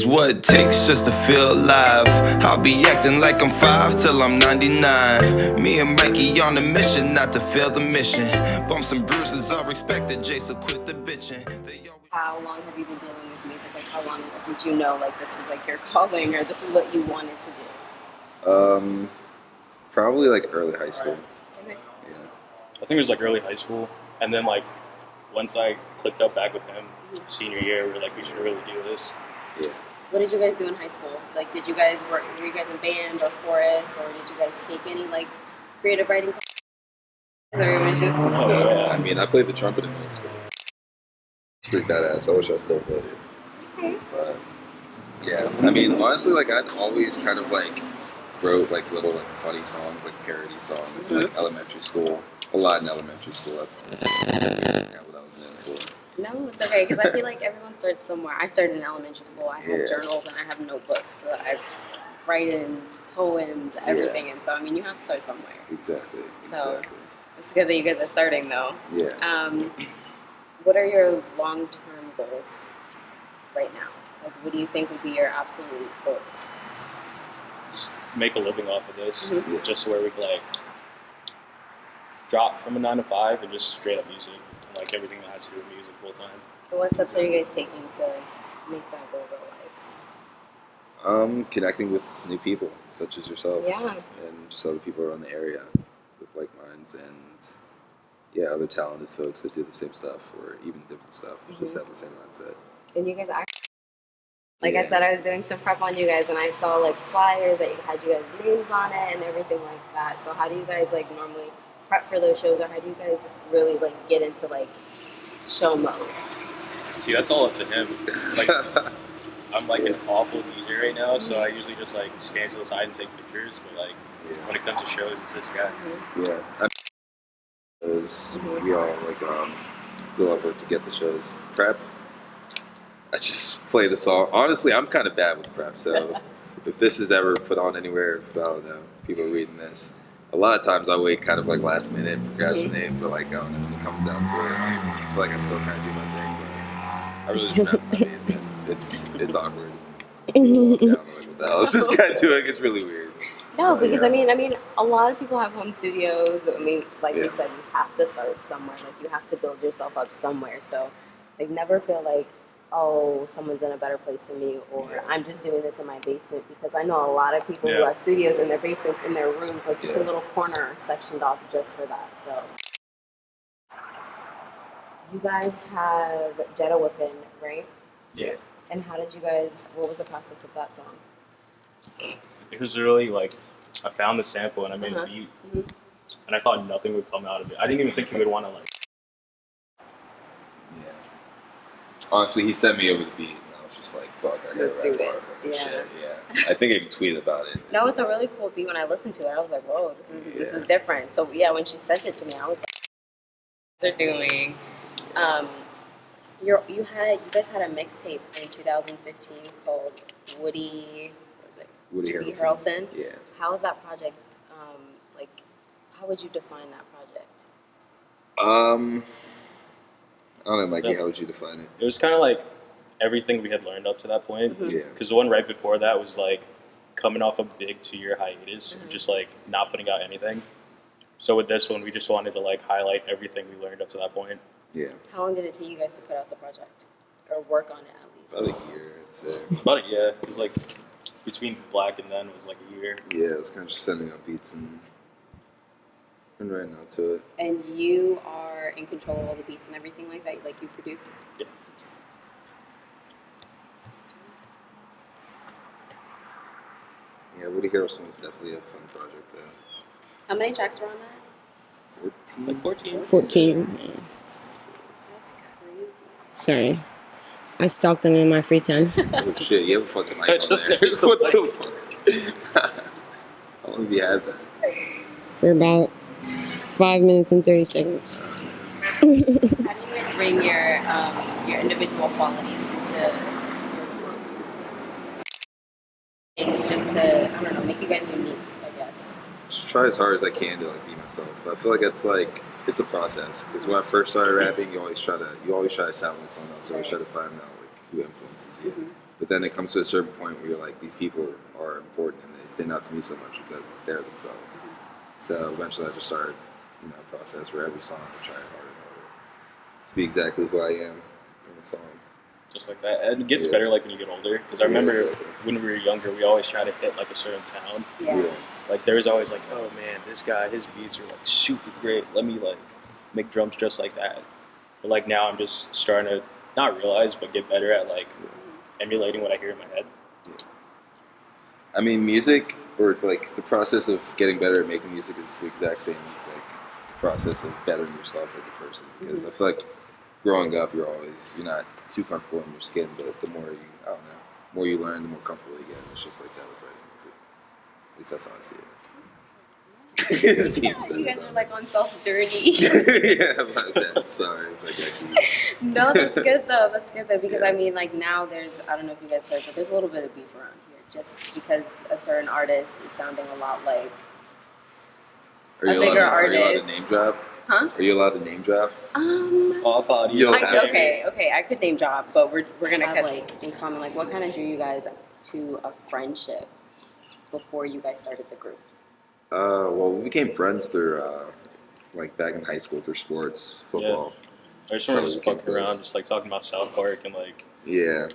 what it takes just to feel alive. I'll be acting like I'm 5 till I'm 99. Me and Mikey on a mission, not to fail the mission. Bumps and bruises are expected, Jason quit the bitching. How long have you been dealing with music? Like, how long did you know, like, this was, like, your calling, or this is what you wanted to do? Probably, like, early high school. Okay. Yeah. I think it was, like, early high school. And then, like, once I clicked up back with him, senior year, we were like, we should really do this. Yeah. What did you guys do in high school? Like, were you guys in band or chorus, or did you guys take any, like, creative writing classes? Or it was just... Oh, yeah. I mean, I played the trumpet in middle school. It's pretty badass. I wish I still played it. Okay. But, yeah. I mean, honestly, like, I'd always kind of, like, wrote, like, little, like, funny songs, like, parody songs, like, elementary school. A lot in elementary school. That's what I was in it for. No, it's okay, because I feel like everyone starts somewhere. I started in elementary school. I have journals and I have notebooks. So I write-ins, poems, everything. And so, I mean, you have to start somewhere. Exactly. So it's good that you guys are starting, though. Yeah. What are your long-term goals right now? Like, what do you think would be your absolute goal? Just make a living off of this, just where we could, like, drop from a 9 to 5 and just straight up music, and, like, everything that has to do with music full time. So what steps are you guys taking to make that goal real life? Connecting with new people, such as yourself. Yeah. And just other people around the area with like minds and, other talented folks that do the same stuff or even different stuff. Just have the same mindset. And you guys actually, like I said, I was doing some prep on you guys, and I saw, like, flyers that had you guys' names on it and everything like that. So how do you guys, like, normally prep for those shows, or how do you guys really, like, get into, like, show mode? See, that's all up to him. Like, I'm, like, an awful DJ right now, so I usually just, like, stand to the side and take pictures, but, like, when it comes to shows, it's this guy. Yeah. We all, like, do a lot of work to get the shows. Prep, I just play the song. Honestly, I'm kind of bad with prep, so if this is ever put on anywhere, if, I don't know, people are reading this, a lot of times I wait kind of like last minute, procrastinate, but like, I don't know, when it comes down to it, I feel like I still kind of do my thing, but I really just have my basement. It's awkward. I don't know what the hell this is guy doing. It's really weird. No, because I mean, a lot of people have home studios. I mean, like you said, you have to start somewhere. Like, you have to build yourself up somewhere. So, like, never feel like, oh, someone's in a better place than me, or I'm just doing this in my basement, because I know a lot of people who have studios in their basements, in their rooms, like just a little corner sectioned off just for that. So, you guys have Jetta Whippin', right? Yeah. And how did you guys, what was the process of that song? It was really, like, I found the sample and I made a beat, and I thought nothing would come out of it. I didn't even think he would want to, like... Yeah. Honestly, he sent me over the beat, and I was just like, fuck, I gotta write bars on this shit. Yeah. I think I even tweeted about it. No, it's a really cool beat. When I listened to it, I was like, whoa, this is different. So, yeah, when she sent it to me, I was like, what they're doing. You guys had a mixtape in 2015 called Woody Harrelson. Yeah. How was that project? Like, how would you define that project? I don't know, Mikey. How would you define it? It was kind of like everything we had learned up to that point. Yeah. Because the one right before that was like coming off a big 2-year hiatus, just like not putting out anything. So with this one, we just wanted to like highlight everything we learned up to that point. Yeah. How long did it take you guys to put out the project, or work on it at least? About a year, I'd say. About a year. It was like between Black and then it was like a year. Yeah, it was kind of just sending out beats and writing out to it. And you are in control of all the beats and everything like that? Like, you produce? Yeah. Yeah, Woody Harrelson was definitely a fun project, though. How many tracks were on that? 14? Like 14. 14. Yeah. That's crazy. Sorry. I stalked them in my free time. Oh shit, you have a fucking mic on Just there. there's the What mic. the fuck? How long have you had that? For about 5 minutes and 30 seconds. How do you guys bring your individual qualities into things, just to, I don't know, make you guys unique, I guess? Just try as hard as I can to like be myself. But I feel like it's a process, because when I first started rapping, you always try to sound like someone else. You always try to find out like who influences you. But then it comes to a certain point where you're like, these people are important and they stand out to me so much because they're themselves. So eventually I just started, a process where every song I try harder and harder to be exactly who I am in the song. Just like that. And it gets better like when you get older. Because I remember exactly. when we were younger, we always try to hit like a certain sound. Yeah. Like there was always like, oh man, this guy, his beats are like super great. Let me like make drums just like that. But like now I'm just starting to not realize, but get better at like emulating what I hear in my head. Yeah. I mean, music, or like the process of getting better at making music is the exact same as like the process of bettering yourself as a person. Because I feel like growing up, you're not too comfortable in your skin, but the more more you learn, the more comfortable you get. It's just like that with writing music. At least that's how I see it. You guys are like on self-journey. Yeah, my bad. Sorry if I got you. No, that's good though. That's good though, because I mean, like now there's, I don't know if you guys heard, but there's a little bit of beef around here, just because a certain artist is sounding a lot like Are you allowed to name drop? Huh? Are you allowed to name drop? Off audio. Okay, I could name drop, but we're gonna have like in common, like what kind of drew you guys to a friendship before you guys started the group? Well, we became friends through like back in high school through sports, football. I just remember just fucking around, just like talking about South Park and like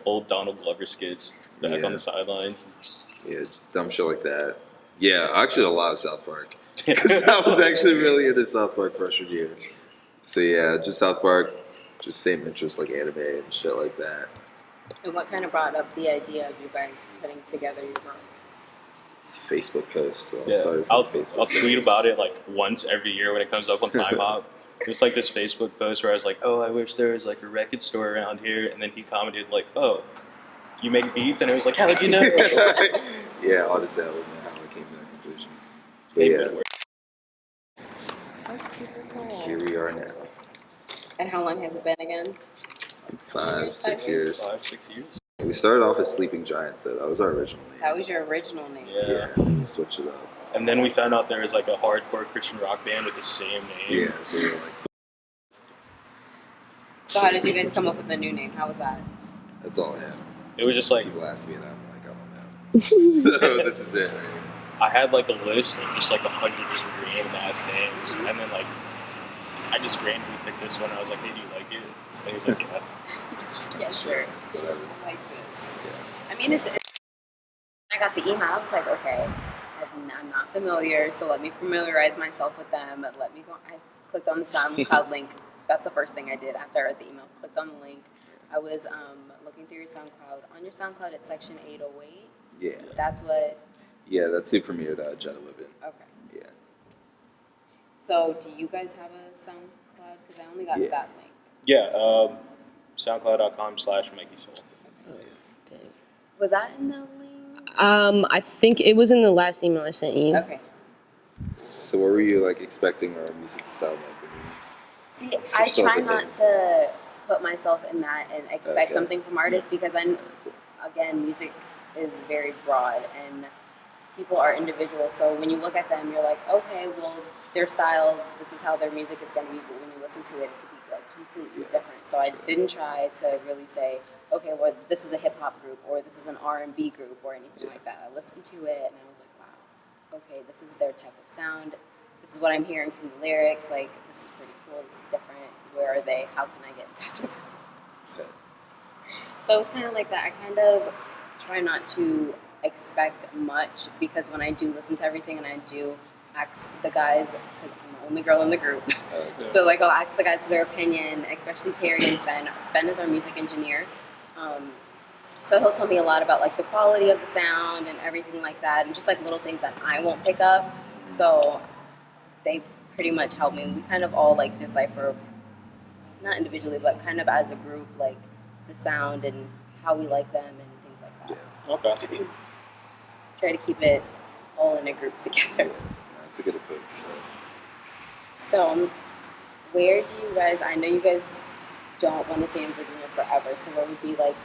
old Donald Glover skits back on the sidelines. Yeah, dumb shit like that. Yeah, actually a lot of South Park. Because I was actually really into South Park freshman year. So yeah, just South Park, just same interests like anime and shit like that. And what kind of brought up the idea of you guys putting together your group? It's a Facebook post, so I'll tweet about it like once every year when it comes up on Time Hop. It's like this Facebook post where I was like, oh, I wish there was like a record store around here, and then he commented like, oh, you make beats, and it was like, how did you know? Yeah, honestly, I don't know how I came to that conclusion. But yeah, That's super cool. here we are now. And how long has it been again? 5, 6 years. 5, 6 years. We started off as Sleeping Giants, so that was our original name. That was your original name. Yeah. We switched it up. And then we found out there was like a hardcore Christian rock band with the same name. Yeah, so we were like, So how did you guys come up with the new name? How was that? that's all I have. It was just like, People ask me, and I'm like, I don't know. So this is it. I had like a list of just like 100 just random ass names, and then like I just randomly picked this one. I was like, hey, do you like it? And he was like, yeah. Yeah, sure. Whatever. I like this. Yeah. I mean, it's I got the email. I was like, okay, I'm not familiar, so let me familiarize myself with them. Let me go. I clicked on the SoundCloud link. That's the first thing I did after I read the email. Clicked on the link. I was looking through your SoundCloud. On your SoundCloud, it's section 808. Yeah. That's what. Yeah, that's who premiered Jetta Whippin'. Okay. Yeah. So, do you guys have a SoundCloud? Because I only got that link. Yeah, SoundCloud.com/MikeySoul. Oh, yeah. Was that in the link? I think it was in the last email I sent you. Okay. So what were you like expecting our music to sound like? See, I try not to put myself in that and expect something from artists because again, music is very broad and people are individual. So when you look at them, you're like, okay, well, their style, this is how their music is going to be. But when you listen to it, it could be like completely different. So I didn't try to really say, okay, well, this is a hip hop group or this is an R&B group or anything like that. I listened to it and I was like, wow, okay, this is their type of sound. This is what I'm hearing from the lyrics. Like, this is pretty cool. This is different. Where are they? How can I get in touch with them? So it was kind of like that. I kind of try not to expect much because when I do listen to everything and I do ask the guys, because I'm the only girl in the group, so like I'll ask the guys for their opinion, especially Terry and Fen. Fen is our music engineer. So he'll tell me a lot about like the quality of the sound and everything like that, and just like little things that I won't pick up. So they pretty much help me. We kind of all like decipher, not individually, but kind of as a group, like the sound and how we like them and things like that. Yeah. Okay. Try to keep it all in a group together. Yeah, that's a good approach. So, where do you guys? I know you guys don't want to stay in Virginia forever. So, where would be like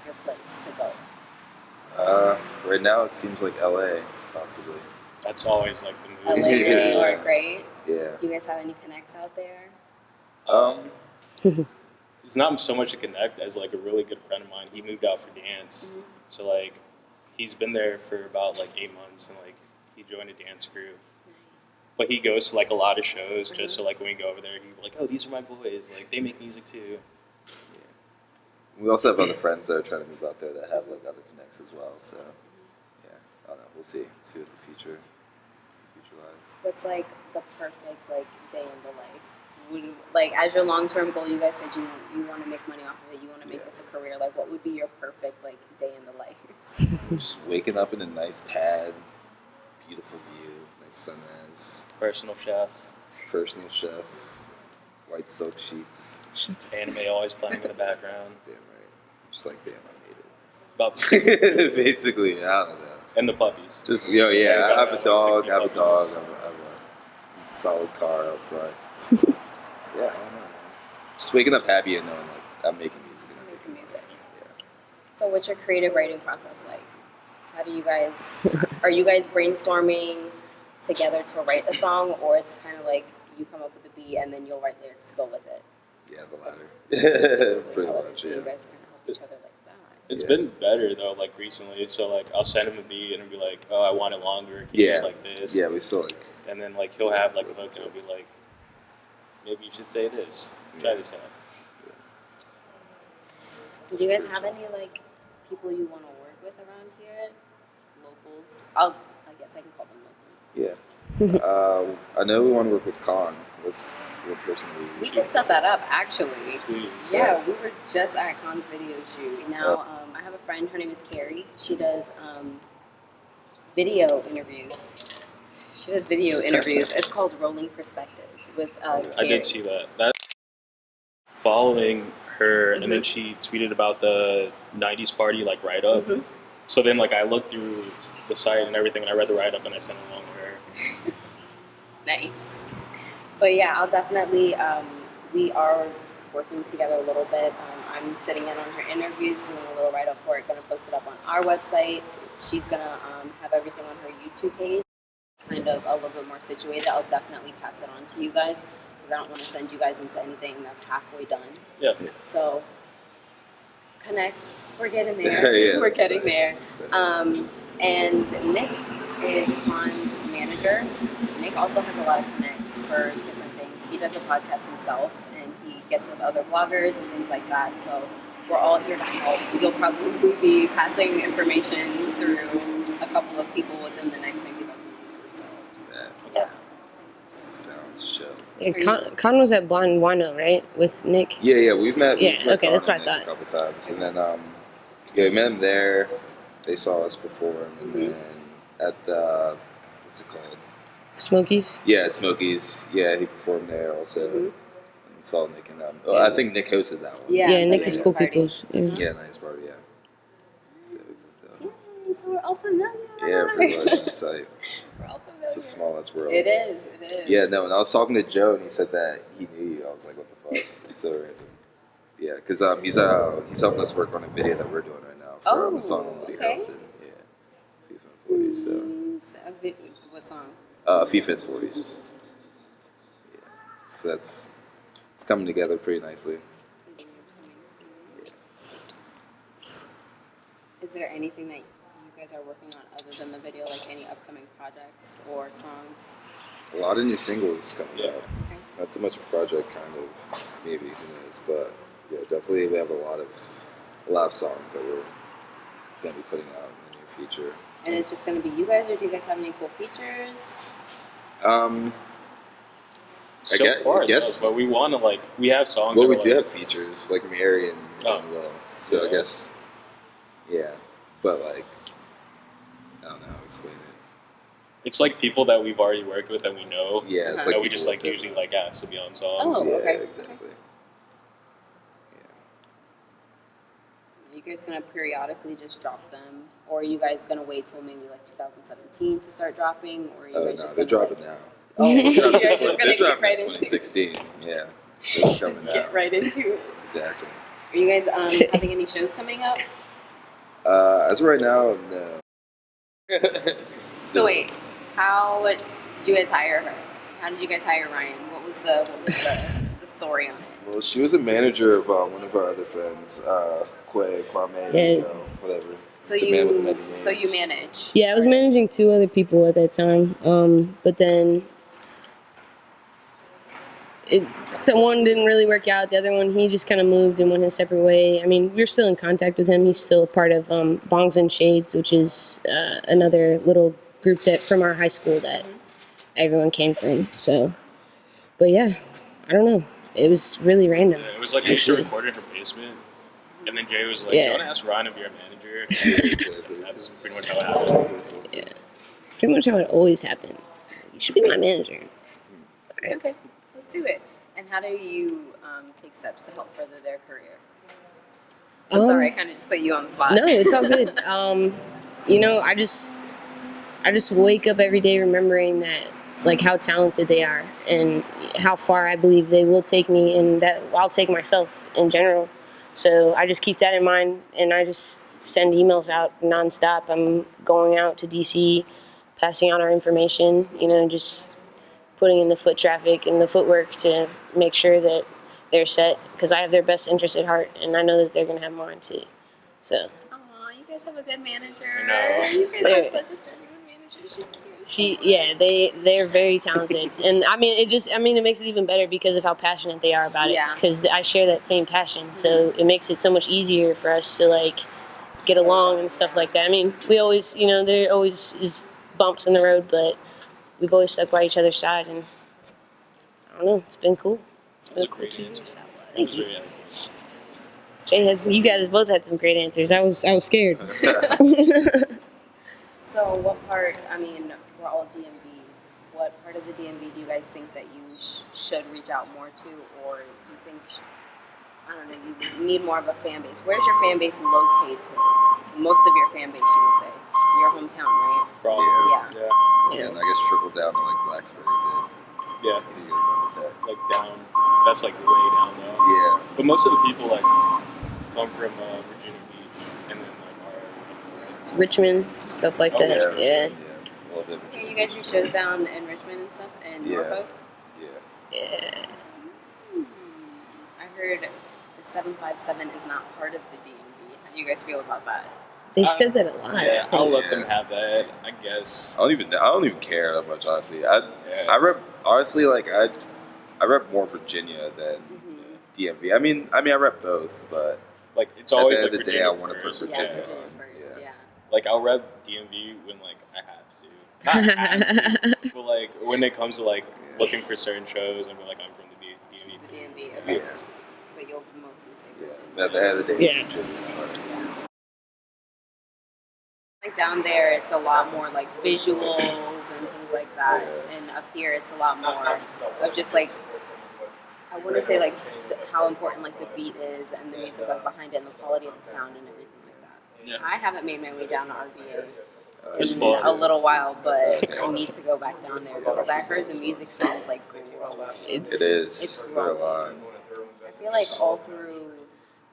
your place to go? Right now it seems like LA, possibly. That's always like the LA, move. New York, right? Yeah. Do you guys have any connects out there? it's not so much to connect as like a really good friend of mine. He moved out for dance, so like he's been there for about like 8 months, and like he joined a dance crew. But he goes to like a lot of shows just so like when we go over there, he's like, "Oh, these are my boys. Like they make music too." We also have other friends that are trying to move out there that have like other connects as well. So yeah, I don't know. We'll see what the future lies. What's like the perfect like day in the life? Like as your long-term goal, you guys said you want to make money off of it. You want to make this a career. Like, what would be your perfect like day in the life? Just waking up in a nice pad, beautiful view, nice sunrise. Personal chef, white silk sheets. anime always playing in the background. Damn right. Just like damn, I made it. About Basically, I don't know. And the puppies. Just I have a dog. I have a solid car out front. Yeah, I don't know. Just waking up happy and knowing like I'm making music and I'm making music. Yeah. So what's your creative writing process like? How do you guys, are you guys brainstorming together to write a song, or it's kind of like you come up with a beat and then you'll write lyrics to go with it? Yeah, the latter. Pretty much, So yeah. you guys kind of help each other like that. It's been better though, like recently. So like I'll send him a beat and he'll be like, "Oh, I want it longer. Can you do it like this?" Yeah, we still like. And then like he'll have like a hook and he'll be like, "Maybe you should say this. Try this out." Do you guys have any like people you want to work with around here? Locals? I guess I can call them locals. Yeah. I know we want to work with Khan. That's one person We can set that up actually. Please. Yeah, we were just at Khan's video shoot. Now, I have a friend, her name is Carrie. She does video interviews. It's called Rolling Perspectives with Carrie. I did see that. That's following her, and then she tweeted about the 90s party like write-up. So then like I looked through the site and everything, and I read the write-up and I sent it along to her. Nice. But yeah, I'll definitely, we are working together a little bit. I'm sitting in on her interviews, doing a little write-up for it, going to post it up on our website. She's going to have everything on her YouTube page, kind of a little bit more situated. I'll definitely pass it on to you guys, because I don't want to send you guys into anything that's halfway done. Yeah. So, connects, we're getting there. We're getting there. And Nick is Khan's manager. Nick also has a lot of connects for different things. He does a podcast himself, and he gets with other bloggers and things like that. So we're all here to help. You'll probably be passing information through a couple of people within the next maybe like week or so. Yeah. Sounds chill. Yeah, Con was at Blind Wino, right? With Nick? Yeah, we've met. Yeah, we've met okay, that's Khan what I and Nick thought. a couple times, and then we met him there. They saw us perform, and then at the what's it called? Smokies? Yeah, at Smokies. Yeah, he performed there also. And saw Nick and them. I think Nick hosted that one. Yeah, Nick is Cool party. People's. Yeah, nice party. Yeah. So we're all familiar. Yeah, pretty much. Just like We're all familiar. it's the smallest world. It is. Yeah, no. And I was talking to Joe, and he said that he knew you. I was like, what the fuck? It's so random. Yeah, because he's helping us work on a video that we're doing right now for a song on Woody Harrelson. Yeah, FIFA in 40s. So What song? FIFA in 40s. Yeah, so it's coming together pretty nicely. Is there anything that you guys are working on other than the video, like any upcoming projects or songs? A lot of new singles coming out. Okay. Not so much a project, kind of, maybe, who knows, but yeah, definitely we have a lot of songs that we're going to be putting out in the near future. And it's just going to be you guys, or do you guys have any cool features? I guess, but we want to we have songs. Well, that we do like, have features like Mary and Will, so I guess, yeah, but I don't know how to explain it. It's like people that we've already worked with that we know. Yeah, it's that like we just usually ask to be on songs. Oh, yeah, okay. exactly. Are you guys going to periodically just drop them? Or are you guys going to wait till maybe 2017 to start dropping? Or are you guys just they're gonna, dropping now. Oh, you guys just They're going to get dropping right in into 2016. Yeah, it's coming Get out. right into it. Exactly. Are you guys having any shows coming up? As of right now, no. So wait, how did you guys hire her? How did you guys hire Ryan? What was the story on it? Well, she was a manager of one of our other friends, Kwame, Rico, whatever. So The man with many names. you manage. Yeah, I was managing 2 other people at that time. But then one didn't really work out. The other one, he just kind of moved and went his separate way. I mean, we're still in contact with him. He's still a part of Bongs and Shades, which is another little group that from our high school that everyone came from. So, but yeah, I don't know. It was really random. Yeah, it was like we used to record in her basement, and then Jay was like, "You want to ask Ryan if you're a manager?" That's pretty much how it happened. Yeah, it's pretty much how it always happened. You should be my manager. Right. Okay, let's do it. And how do you take steps to help further their career? I'm sorry, I kind of just put you on the spot. No, it's all good. You know, I just wake up every day remembering that, like, how talented they are and how far I believe they will take me and that I'll take myself in general. So I just keep that in mind, and I just send emails out nonstop. I'm going out to DC, passing out our information, you know, just putting in the foot traffic and the footwork to make sure that they're set, because I have their best interest at heart, and I know that they're going to have mine too. So. Aw, you guys have a good manager. I know. You guys have such a genuine manager. They're very talented, and I mean, it makes it even better because of how passionate they are about it. Yeah. Because I share that same passion, so it makes it so much easier for us to like get along and stuff like that. I mean, we always, you know, there always is bumps in the road, but we've always stuck by each other's side, and I don't know, it's been cool. It's been cool too. Thank you. Jay, you guys both had some great answers. I was scared. So what part, I mean, we're all DMV. What part of the DMV do you guys think that you should reach out more to, or you think, I don't know, you need more of a fan base? Where's your fan base located? Most of your fan base, you would say. Your hometown, right? Probably. Yeah. And I guess trickle down to like Blacksburg a bit. Yeah. See you guys on the tech. Like down. That's like way down though. Yeah. But most of the people like come from Virginia Beach and then like our Richmond, stuff like that. Yeah. A little bit. Okay, you guys do shows down in Richmond and stuff, and Norfolk? Yeah. I heard the 757 is not part of the DMV. How do you guys feel about that? They've said that a lot. Yeah, I I'll think. let them have that, I guess. I don't even care that much, honestly. I rep, honestly, like I rep more Virginia than DMV. I mean I rep both, but like it's always at the like end of the day, I Virginia want to put first. Virginia Virginia on. first, yeah. Like I'll rep DMV when like I have to. Not have to, but like when it comes to like looking for certain shows and be like I'm from the DMV too. DMV, okay. Yeah. But you'll mostly say Virginia. Yeah. At the end of the day, Yeah. it's Virginia. Like down there, it's a lot more like visuals and things like that, and up here, it's a lot more of just like, I want to say like how important like the beat is and the music like behind it and the quality of the sound and everything like that. Yeah. I haven't made my way down to RVA It's in fun. a little while, but I need to go back down there because I heard the music scene is like growing. It is. It's For a lot. I feel like all through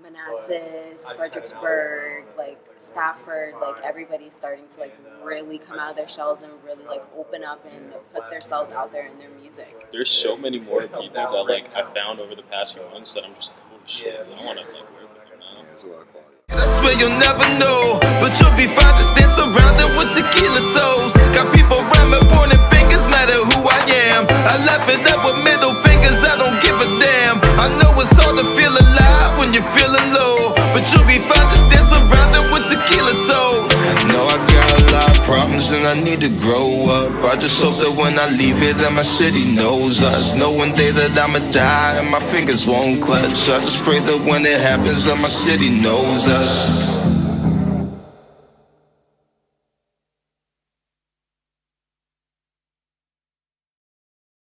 Manassas, Fredericksburg, like Stafford, like everybody's starting to like really come out of their shells and really like open up and put themselves out there in their music. There's so many more people that like I found over the past few months that I'm just like, holy shit, I want to like work with them now. There's a lot of quality. I swear you'll never know, but you'll be fine just stand surrounded with tequila toes. Got people around me pointing fingers, matter who I am. I laugh it up with middle fingers, I don't give a damn. I know it's hard to feel alive when you're feeling low, but you'll be fine just stand surrounded with tequila toes. No, I got a lot of problems and I need to grow up. I just hope that when I leave here that my city knows us. Know one day that I'ma die and my fingers won't clutch. I just pray that when it happens that my city knows us.